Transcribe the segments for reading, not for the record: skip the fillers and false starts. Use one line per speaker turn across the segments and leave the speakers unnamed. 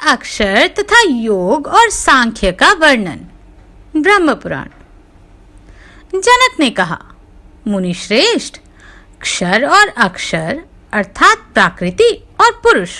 अक्षर तथा योग और सांख्य का वर्णन। ब्रह्म पुराण। जनक ने कहा, मुनि श्रेष्ठ, क्षर और अक्षर अर्थात प्रकृति और पुरुष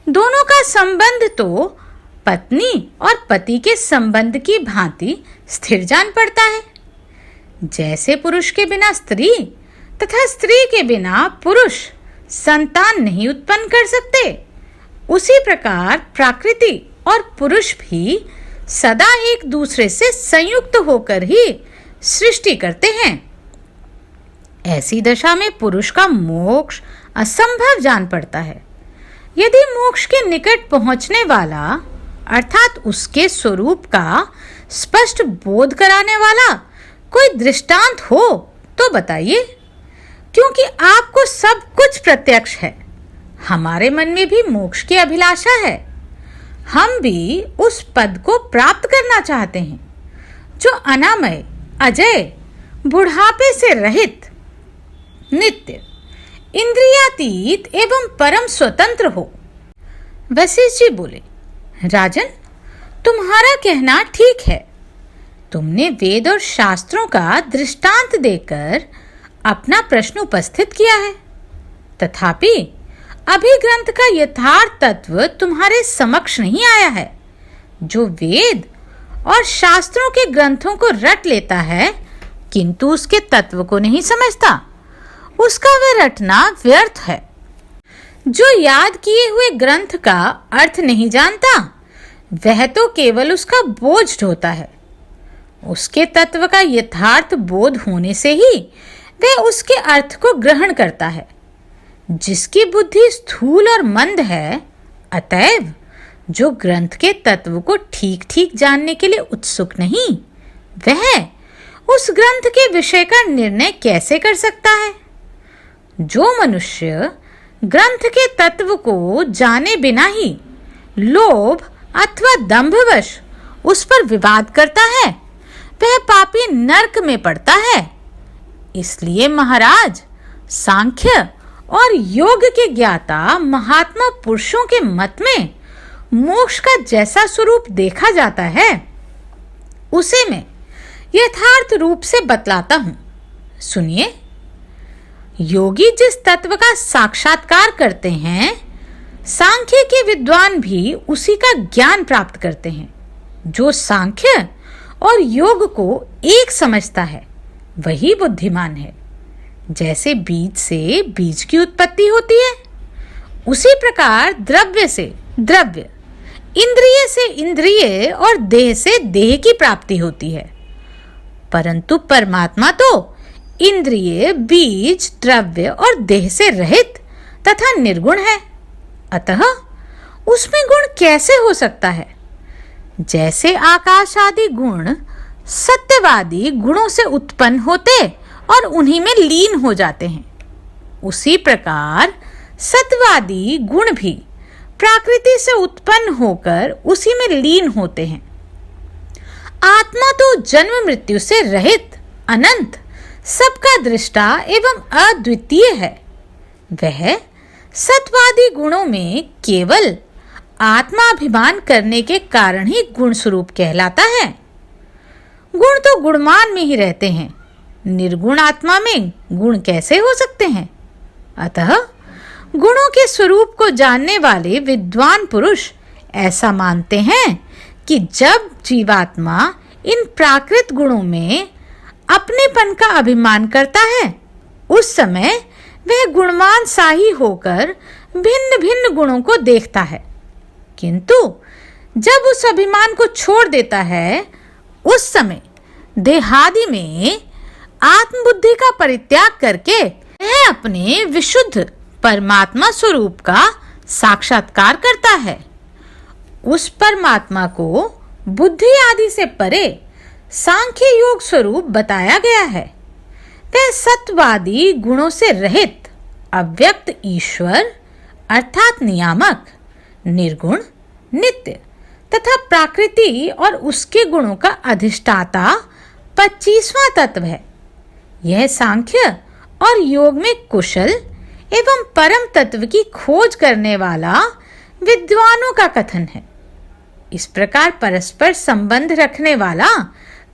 दोनों का संबंध तो पत्नी और पति के संबंध की भांति स्थिर जान पड़ता है। जैसे पुरुष के बिना स्त्री तथा स्त्री के बिना पुरुष संतान नहीं उत्पन्न कर सकते, उसी प्रकार प्रकृति और पुरुष भी सदा एक दूसरे से संयुक्त होकर ही सृष्टि करते हैं। ऐसी दशा में पुरुष का मोक्ष असंभव जान पड़ता है। यदि मोक्ष के निकट पहुंचने वाला अर्थात उसके स्वरूप का स्पष्ट बोध कराने वाला कोई दृष्टांत हो तो बताइए, क्योंकि आपको सब कुछ प्रत्यक्ष है। हमारे मन में भी मोक्ष की अभिलाषा है। हम भी उस पद को प्राप्त करना चाहते हैं जो अनामय, अजय, बुढ़ापे से रहित, नित्य, इंद्रियातीत एवं परम स्वतंत्र हो। वशिष्ठ जी बोले, राजन, तुम्हारा कहना ठीक है। तुमने वेद और शास्त्रों का दृष्टांत देकर अपना प्रश्न उपस्थित किया है, तथापि अभी ग्रंथ का यथार्थ तत्व तुम्हारे समक्ष नहीं आया है। जो वेद और शास्त्रों के ग्रंथों को रट लेता है किंतु उसके तत्व को नहीं समझता, उसका वह रटना व्यर्थ है। जो याद किए हुए ग्रंथ का अर्थ नहीं जानता, वह तो केवल उसका बोझ ढोता है। उसके तत्व का यथार्थ बोध होने से ही वह उसके अर्थ को ग्रहण करता है। जिसकी बुद्धि स्थूल और मंद है, अतएव जो ग्रंथ के तत्व को ठीक ठीक जानने के लिए उत्सुक नहीं, वह उस ग्रंथ के विषय का निर्णय कैसे कर सकता है? जो मनुष्य ग्रंथ के तत्व को जाने बिना ही लोभ अथवा दंभवश उस पर विवाद करता है, वह पापी नरक में पड़ता है। इसलिए महाराज, सांख्य और योग के ज्ञाता महात्मा पुरुषों के मत में मोक्ष का जैसा स्वरूप देखा जाता है, उसे मैं यथार्थ रूप से बतलाता हूं। सुनिए। योगी जिस तत्व का साक्षात्कार करते हैं, सांख्य के विद्वान भी उसी का ज्ञान प्राप्त करते हैं। जो सांख्य और योग को एक समझता है, वही बुद्धिमान है। जैसे बीज से बीज की उत्पत्ति होती है, उसी प्रकार द्रव्य से द्रव्य, इंद्रिय से इंद्रिय और देह से देह की प्राप्ति होती है। परंतु परमात्मा तो इंद्रिय, बीज, द्रव्य और देह से रहित तथा निर्गुण है। अतः उसमें गुण कैसे हो सकता है? जैसे आकाश आदि गुण सत्यवादी गुणों से उत्पन्न होते और उन्हीं में लीन हो जाते हैं, उसी प्रकार सत्यवादी गुण भी प्रकृति से उत्पन्न होकर उसी में लीन होते हैं। आत्मा तो जन्म मृत्यु से रहित, अनंत, सबका दृष्टा एवं अद्वितीय है। वह सत्वादी गुणों में केवल आत्माभिमान करने के कारण ही गुण स्वरूप कहलाता है। गुण तो गुणमान में ही रहते हैं, निर्गुण आत्मा में गुण कैसे हो सकते हैं? अतः गुणों के स्वरूप को जानने वाले विद्वान पुरुष ऐसा मानते हैं कि जब जीवात्मा इन प्राकृत गुणों में अपनेपन का अभिमान करता है, उस समय वह गुणवान सा ही होकर भिन्न भिन्न गुणों को देखता है। किंतु जब उस अभिमान को छोड़ देता है, उस समय देहादि में आत्मबुद्धि का परित्याग करके वह अपने विशुद्ध परमात्मा स्वरूप का साक्षात्कार करता है। उस परमात्मा को बुद्धि आदि से परे सांख्य योग स्वरूप बताया गया है। वह सत्वादी गुणों से रहित अव्यक्त ईश्वर अर्थात नियामक, निर्गुण, नित्य तथा प्रकृति और उसके गुणों का अधिष्ठाता 25वां तत्व है। यह सांख्य और योग में कुशल एवं परम तत्व की खोज करने वाला विद्वानों का कथन है। इस प्रकार परस्पर संबंध रखने वाला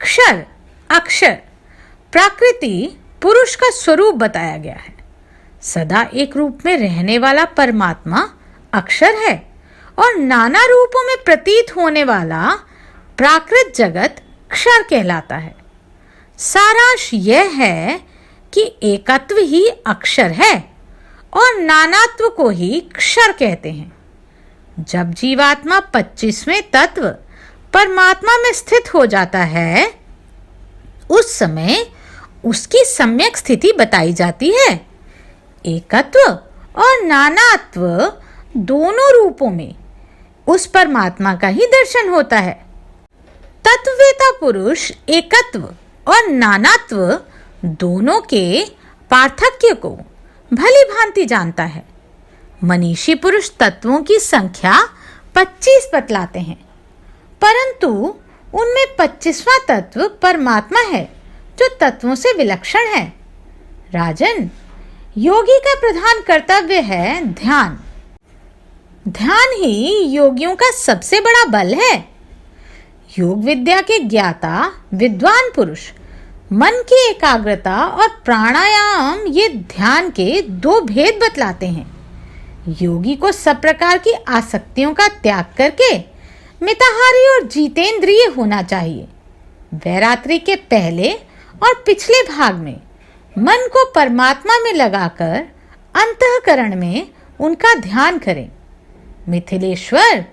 क्षर, अक्षर, प्रकृति, पुरुष का स्वरूप बताया गया है। सदा एक रूप में रहने वाला परमात्मा अक्षर है और नाना रूपों में प्रतीत होने वाला प्राकृत जगत क्षर कहलाता है। सारांश यह है कि एकत्व ही अक्षर है और नानात्व को ही क्षर कहते हैं। जब जीवात्मा 25वें तत्व परमात्मा में स्थित हो जाता है, उस समय उसकी सम्यक स्थिति बताई जाती है। एकत्व और नानात्व दोनों रूपों में उस परमात्मा का ही दर्शन होता है। तत्ववेता पुरुष एकत्व और नानात्व दोनों के पार्थक्य को भली भांति जानता है। मनीषी पुरुष तत्वों की संख्या 25 बतलाते हैं, परंतु उनमें 25वां तत्व परमात्मा है जो तत्वों से विलक्षण है। राजन, योगी का प्रधान कर्तव्य है ध्यान। ध्यान ही योगियों का सबसे बड़ा बल है। योग विद्या के ज्ञाता विद्वान पुरुष मन की एकाग्रता और प्राणायाम ये ध्यान के 2 भेद बतलाते हैं। योगी को सब प्रकार की आसक्तियों का त्याग करके मिताहारी और जितेंद्रिय होना चाहिए। वैरात्रि के पहले और पिछले भाग में मन को परमात्मा में लगाकर अंतःकरण में उनका ध्यान करें। मिथिलेश्वर,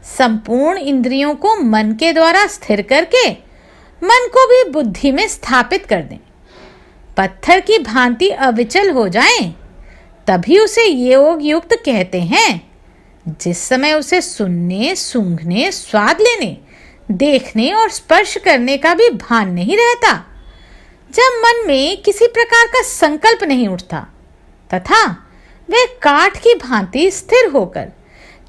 संपूर्ण इंद्रियों को मन के द्वारा स्थिर करके मन को भी बुद्धि में स्थापित कर दें। पत्थर की भांति अविचल हो जाएं, तभी उसे योग युक्त कहते हैं। जिस समय उसे सुनने, सूंघने, स्वाद लेने, देखने और स्पर्श करने का भी भान नहीं रहता, जब मन में किसी प्रकार का संकल्प नहीं उठता तथा वह काठ की भांति स्थिर होकर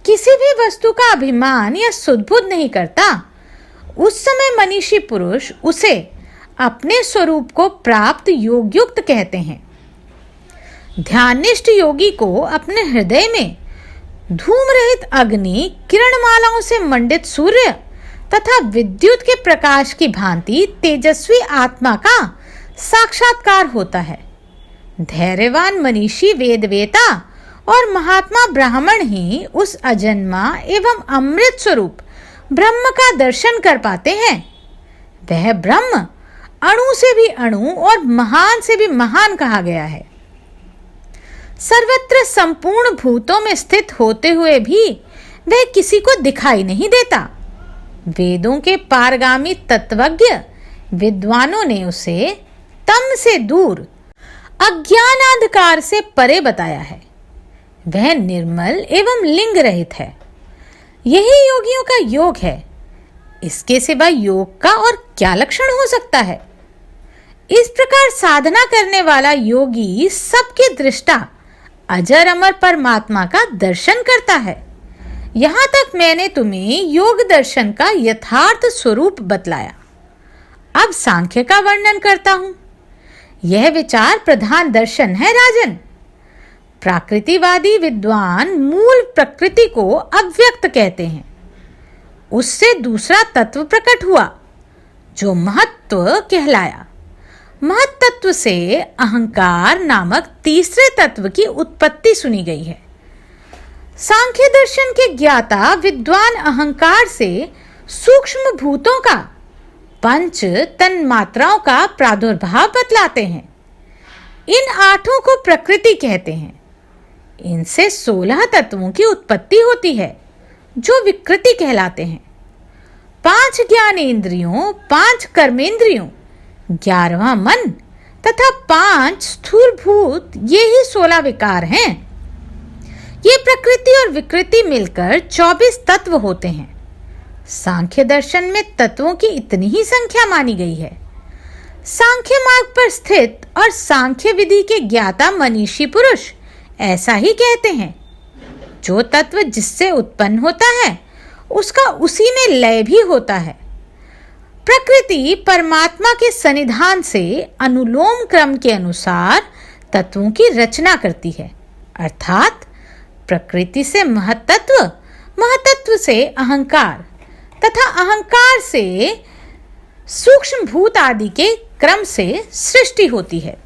किसी भी वस्तु का अभिमान या सुध-बुध नहीं करता, उस समय मनीषी पुरुष उसे अपने स्वरूप को प्राप्त योगयुक्त कहते हैं। ध्याननिष्ठ योगी को अपने हृदय में धूम रहित अग्नि, किरणमालाओं से मंडित सूर्य तथा विद्युत के प्रकाश की भांति तेजस्वी आत्मा का साक्षात्कार होता है। धैर्यवान मनीषी वेदवेता और महात्मा ब्राह्मण ही उस अजन्मा एवं अमृत स्वरूप ब्रह्म का दर्शन कर पाते हैं। वह ब्रह्म अणु से भी अणु और महान से भी महान कहा गया है। सर्वत्र संपूर्ण भूतों में स्थित होते हुए भी वह किसी को दिखाई नहीं देता। वेदों के पारगामी तत्वज्ञ विद्वानों ने उसे तम से दूर, अज्ञानांधकार से परे बताया है। वह निर्मल एवं लिंग रहित है। यही योगियों का योग है। इसके सिवा योग का और क्या लक्षण हो सकता है? इस प्रकार साधना करने वाला योगी सबके दृष्टा अजर अमर परमात्मा का दर्शन करता है। यहाँ तक मैंने तुम्हें योग दर्शन का यथार्थ स्वरूप बतलाया। अब सांख्य का वर्णन करता हूं। यह विचार प्रधान दर्शन है राजन। प्राकृतिवादी विद्वान मूल प्रकृति को अव्यक्त कहते हैं। उससे दूसरा तत्व प्रकट हुआ जो महत्व कहलाया। महत्त्व से अहंकार नामक तीसरे तत्व की उत्पत्ति सुनी गई है। सांख्य दर्शन के ज्ञाता विद्वान अहंकार से सूक्ष्म भूतों का, पंच तन्मात्राओं का प्रादुर्भाव बतलाते हैं। इन 8 को प्रकृति कहते हैं। इनसे 16 तत्वों की उत्पत्ति होती है जो विकृति कहलाते हैं। 5 ज्ञानेंद्रियों, 5 कर्मेंद्रियों, 11वां मन तथा 5 स्थूल भूत, ये ही 16 विकार हैं। ये प्रकृति और विकृति मिलकर 24 तत्व होते हैं। सांख्य दर्शन में तत्वों की इतनी ही संख्या मानी गई है। सांख्य मार्ग पर स्थित और सांख्य विधि के ज्ञाता मनीषी पुरुष ऐसा ही कहते हैं। जो तत्व जिससे उत्पन्न होता है उसका उसी में लय भी होता है। प्रकृति परमात्मा के सन्निधान से अनुलोम क्रम के अनुसार तत्वों की रचना करती है। अर्थात प्रकृति से महत्त्व, महत्त्व से अहंकार, तथा अहंकार से सूक्ष्म भूत आदि के क्रम से सृष्टि होती है,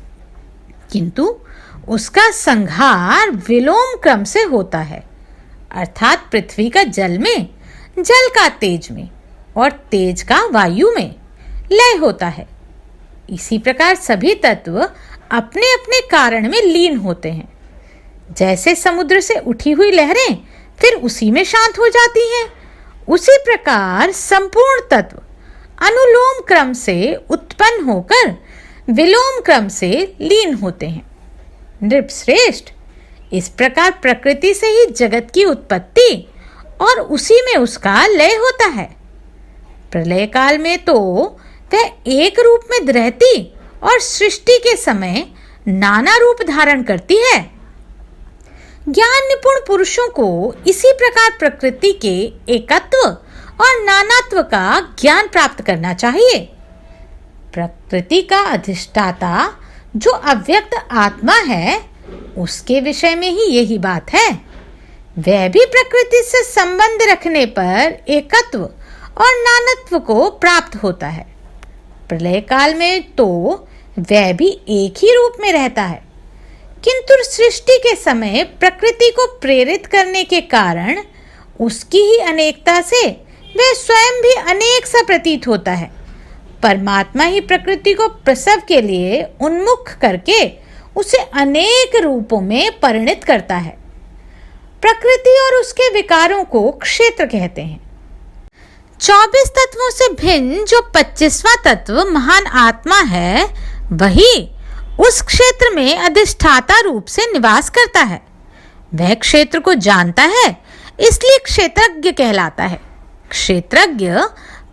किंतु उसका संहार विलोम क्रम से होता है, अर्थात पृथ्वी का जल में, जल का तेज में और तेज का वायु में लय होता है। इसी प्रकार सभी तत्व अपने अपने कारण में लीन होते हैं। जैसे समुद्र से उठी हुई लहरें फिर उसी में शांत हो जाती हैं, उसी प्रकार संपूर्ण तत्व अनुलोम क्रम से उत्पन्न होकर विलोम क्रम से लीन होते हैं। नृपश्रेष्ठ, इस प्रकार प्रकृति से ही जगत की उत्पत्ति और उसी में उसका लय होता है। प्रलय काल में तो वह एक रूप में रहती और सृष्टि के समय नाना रूप धारण करती है। ज्ञान निपुण पुरुषों को इसी प्रकार प्रकृति के एकत्व और नानात्व का ज्ञान प्राप्त करना चाहिए। प्रकृति का अधिष्ठाता जो अव्यक्त आत्मा है, उसके विषय में ही यही बात है। वह भी प्रकृति से संबंध रखने पर एकत्व और नानत्व को प्राप्त होता है। प्रलय काल में तो वह भी एक ही रूप में रहता है, किंतु सृष्टि के समय प्रकृति को प्रेरित करने के कारण उसकी ही अनेकता से वह स्वयं भी अनेक सा प्रतीत होता है। परमात्मा ही प्रकृति को प्रसव के लिए उन्मुख करके उसे अनेक रूपों में परिणित करता है। प्रकृति और उसके विकारों को क्षेत्र कहते हैं। 24 तत्वों से भिन्न जो 25वां तत्व महान आत्मा है, वही उस क्षेत्र में अधिष्ठाता रूप से निवास करता है। वह क्षेत्र को जानता है, इसलिए क्षेत्रज्ञ कहलाता है। क्षेत्रज्ञ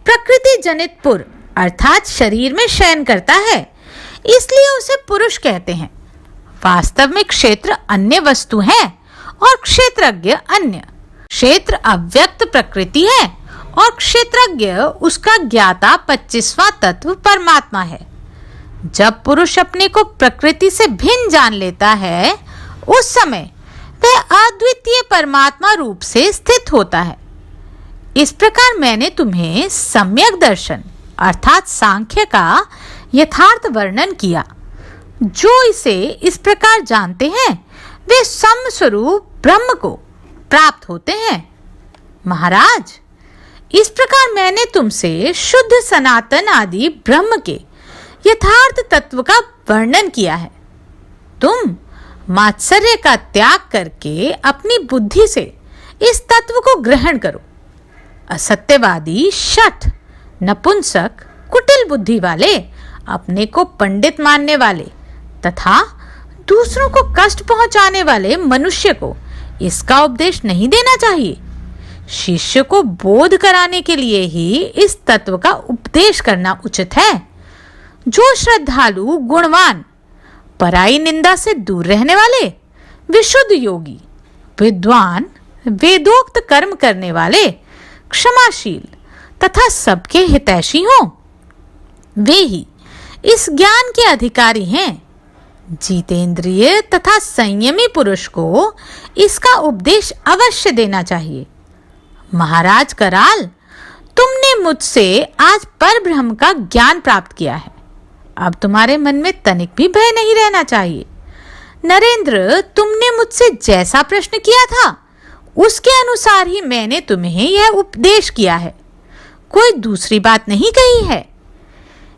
प्रकृति जनित पुर अर्थात शरीर में शयन करता है, इसलिए उसे पुरुष कहते हैं। वास्तव में क्षेत्र अन्य वस्तु है और क्षेत्रज्ञ अन्य। क्षेत्र अव्यक्त प्रकृति है और क्षेत्रज्ञ उसका ज्ञाता 25वां तत्व परमात्मा है। जब पुरुष अपने को प्रकृति से भिन्न जान लेता है, उस समय वह अद्वितीय परमात्मा रूप से स्थित होता है। इस प्रकार मैंने तुम्हें सम्यक दर्शन अर्थात सांख्य का यथार्थ वर्णन किया। जो इसे इस प्रकार जानते हैं, वे सम स्वरूप ब्रह्म को प्राप्त होते हैं। महाराज, इस प्रकार मैंने तुमसे शुद्ध सनातन आदि ब्रह्म के यथार्थ तत्व का वर्णन किया है। तुम मात्सर्य का त्याग करके अपनी बुद्धि से इस तत्व को ग्रहण करो। असत्यवादी, शठ, नपुंसक, कुटिल बुद्धि वाले, अपने को पंडित मानने वाले तथा दूसरों को कष्ट पहुंचाने वाले मनुष्य को इसका उपदेश नहीं देना चाहिए। शिष्य को बोध कराने के लिए ही इस तत्व का उपदेश करना उचित है। जो श्रद्धालु, गुणवान, पराई निंदा से दूर रहने वाले, विशुद्ध योगी, विद्वान, वेदोक्त कर्म करने वाले, क्षमाशील तथा सबके हितैषी हों, वे ही इस ज्ञान के अधिकारी हैं। जितेंद्रिय तथा संयमी पुरुष को इसका उपदेश अवश्य देना चाहिए। महाराज कराल, तुमने मुझसे आज परब्रह्म का ज्ञान प्राप्त किया है। अब तुम्हारे मन में तनिक भी भय नहीं रहना चाहिए। नरेंद्र, तुमने मुझसे जैसा प्रश्न किया था, उसके अनुसार ही मैंने तुम्हें यह उपदेश किया है। कोई दूसरी बात नहीं कही है।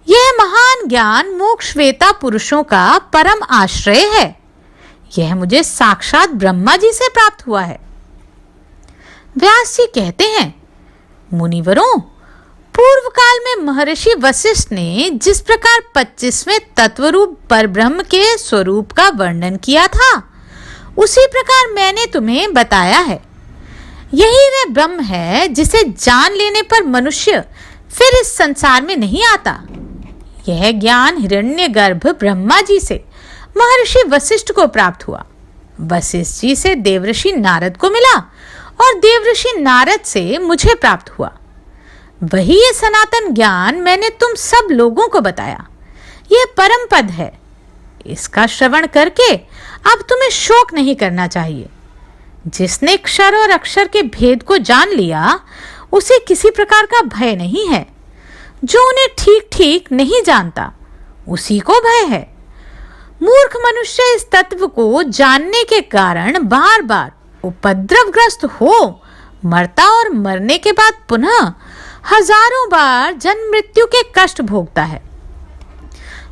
यह महान ज्ञान मोक्षवेता पुरुषों का परम आश्रय है। यह मुझे साक्षात ब्रह्मा जी से प्राप्त हुआ है। व्यास जी कहते हैं, मुनिवरों, पूर्व काल में महर्षि वशिष्ठ ने जिस प्रकार 25वें तत्वरूप परब्रह्म के स्वरूप का वर्णन किया था, उसी प्रकार मैंने तुम्हें बताया है। यही वह ब्रह्म है जिसे जान लेने पर मनुष्य फिर इस संसार में नहीं आता। यह ज्ञान हिरण्यगर्भ ब्रह्मा जी से महर्षि वशिष्ठ को प्राप्त हुआ। वशिष्ठ जी से देवर्षि नारद को मिला और देवर्षि नारद से मुझे प्राप्त हुआ। वही ये सनातन ज्ञान मैंने तुम सब लोगों को बताया। यह परम पद है। इसका श्रवण करके अब तुम्हें शोक नहीं करना चाहिए। जिसने क्षर और अक्षर के भेद को जान लिया, उसे किसी प्रकार का भय नहीं है। जो उन्हें ठीक ठीक नहीं जानता उसी को भय है। मूर्ख मनुष्य इस तत्व को जानने के कारण बार बार उपद्रवग्रस्त हो मरता और मरने के बाद पुनः हजारों बार जन्म मृत्यु के कष्ट भोगता है।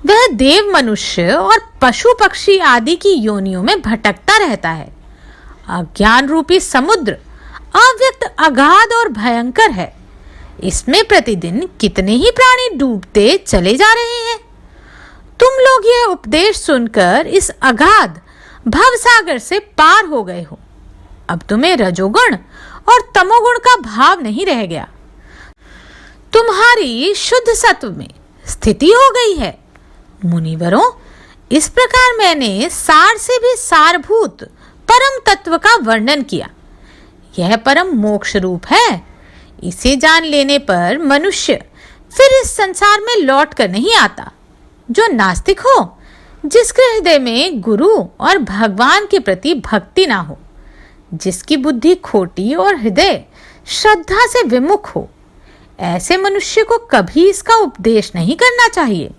वह देव मनुष्य और पशु पक्षी आदि की योनियों में भटकता रहता है। अज्ञान रूपी समुद्र अव्यक्त अगाध और भयंकर है। इसमें प्रतिदिन कितने ही प्राणी डूबते चले जा रहे हैं। तुम लोग यह उपदेश सुनकर इस अगाध भवसागर से पार हो गए हो। अब तुम्हें रजोगुण और तमोगुण का भाव नहीं रह गया। तुम्हारी शुद्ध सत्व में स्थिति हो गई है। मुनिवरों, इस प्रकार मैंने सार से भी सारभूत परम तत्व का वर्णन किया। यह परम मोक्ष रूप है। इसे जान लेने पर मनुष्य फिर इस संसार में लौट कर नहीं आता। जो नास्तिक हो, जिसके हृदय में गुरु और भगवान के प्रति भक्ति ना हो, जिसकी बुद्धि खोटी और हृदय श्रद्धा से विमुख हो, ऐसे मनुष्य को कभी इसका उपदेश नहीं करना चाहिए।